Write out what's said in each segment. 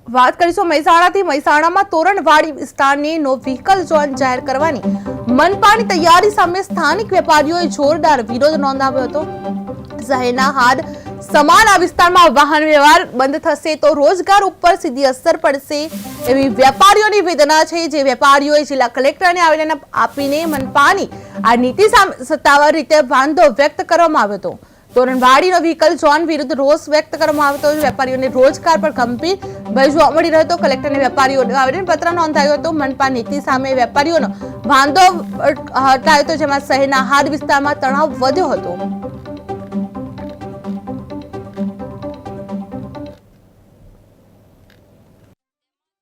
વાત કરીશું મહેસાણાથી। મહેસાણામાં તોરણવાડી વિસ્તારને નો વ્હીકલ ઝોન જાહેર કરવાની મનપાની તૈયારી સામે સ્થાનિક વેપારીઓએ જોરદાર વિરોધ નોંધાવ્યો હતો। શહેરના હાડ સમાન આ વિસ્તારમાં વાહન વ્યવહાર બંધ થશે તો રોજગાર ઉપર સીધી અસર પડશે એવી વેપારીઓની વેદના છે। જે વેપારીઓએ જિલ્લા કલેક્ટરને આવેદન આપીને મનપાની આ નીતિ સામે સત્તાવાર રીતે વાંધો વ્યક્ત કરવામાં આવ્યો હતો। તોરણવાડીનો વ્હીકલ ઝોન વિરુદ્ધ રોષ વ્યક્ત કરવામાં આવ્યો હતો। વેપારીઓને રોજગાર પર ગંભીર ભય જોવા મળી રહ્યો હતો। કલેક્ટરને વેપારીઓને આવેદનપત્ર નોંધાયું હતું। મનપા નીતિ સામે વેપારીઓનો વાંધો હટાયો હતો, જેમાં શહેરના હાડ વિસ્તારમાં તણાવ વધ્યો હતો।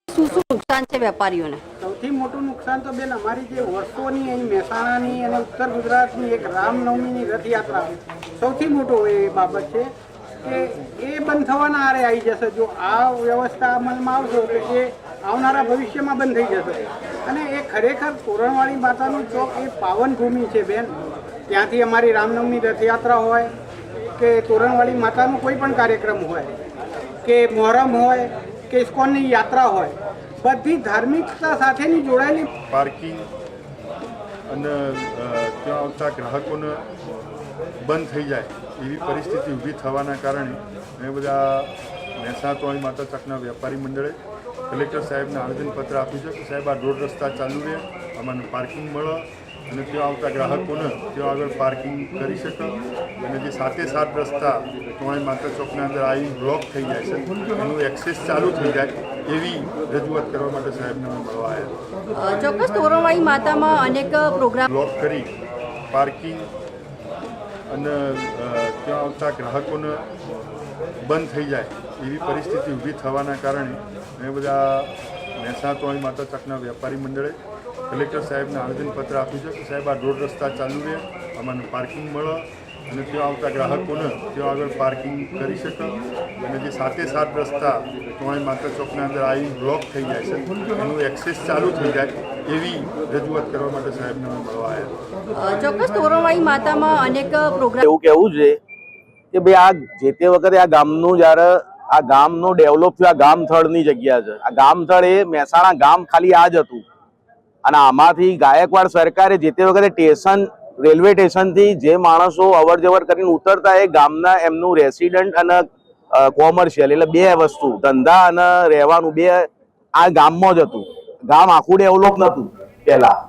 શું નુકસાન છે વેપારીઓને? સૌથી મોટું નુકસાન તો બેન અમારી જે વર્ષોની અહીં મહેસાણાની અને ઉત્તર ગુજરાતની એક રામનવમીની રથયાત્રા સૌથી મોટો એ બાબત છે કે એ બંધ થવાના આરે આવી જશે। જો આ વ્યવસ્થા અમલમાં આવશે તો એ આવનારા ભવિષ્યમાં બંધ થઈ જશે। અને એ ખરેખર તોરણવાડી માતાનું ચોક એ પાવન ભૂમિ છે બેન। ત્યાંથી અમારી રામનવમી રથયાત્રા હોય કે તોરણવાડી માતાનો કોઈ પણ કાર્યક્રમ હોય કે મોહરમ હોય કે ઇસ્કોનની યાત્રા હોય, બધી ધાર્મિકતા સાથેની જોડાયેલી પાર્કિંગ અને ત્યાં આવતા ગ્રાહકોને બંધ થઈ જાય એવી પરિસ્થિતિ ઊભી થવાના કારણે મેં બધા મહેસાણા તોરણી માતા ચોકના વેપારી મંડળે કલેક્ટર સાહેબને આવેદનપત્ર આપ્યું છે કે સાહેબ આ રોડ રસ્તા ચાલુ રહે, અમારે પાર્કિંગ મળે અને ત્યાં આવતા ગ્રાહકોને ત્યાં આગળ પાર્કિંગ કરી શકે અને જે સાથે સાત રસ્તા તોરણી માતા ચોકના અંદર આવી બ્લોક થઈ જાય છે એનું એક્સેસ ચાલુ થઈ જાય એવી રજૂઆત કરવા માટે સાહેબને મળવા આવ્યા। ચોક્કસ તોરણવાડી માતામાં અનેક પ્રોગ્રામ બ્લોક કરી પાર્કિંગ અને ત્યાં આવતા ગ્રાહકોને બંધ થઈ જાય એવી પરિસ્થિતિ ઊભી થવાના કારણે મેં બધા મહેસાણા તોરણી માતા ચોકના વેપારી મંડળે કલેક્ટર સાહેબને આવેદનપત્ર આપ્યું છે કે સાહેબ આ રોડ રસ્તા ચાલુ રહે, અમારે પાર્કિંગ મળે અને ત્યાં આવતા ગ્રાહકોને ત્યાં આગળ પાર્કિંગ કરી શકે અને જે સાથે સાત રસ્તા તોરણી માતા ચોકના અંદર આવી બ્લોક થઈ જાય છે એનું એક્સેસ ચાલુ થઈ જાય એવી રજૂઆત કરવા માટે સાહેબને મળવા આવ્યા। ચોક્કસ તોરણવાડી માતામાં અનેક પ્રોગ્રામ એવું કહેવું છે કે ભાઈ આ જે તે વખતે આ ગામનું જ્યારે આ ગામનું ડેવલપ થયું, આ ગામથળની જગ્યા છે। આ ગામથળ એ મહેસાણા ગામ ખાલી આ જ હતું અને આમાંથી ગાયકવાડ સરકારે જે તે વખતે સ્ટેશન રેલવે સ્ટેશનથી જે માણસો અવર જવર કરીને ઉતરતા એ ગામના એમનું રેસિડન્ટ અને કોમર્શિયલ એટલે બે વસ્તુ ધંધા અને રહેવાનું બે આ ગામમાં જ હતું। ગામ આખું ડેવલપ નહોતું પહેલા।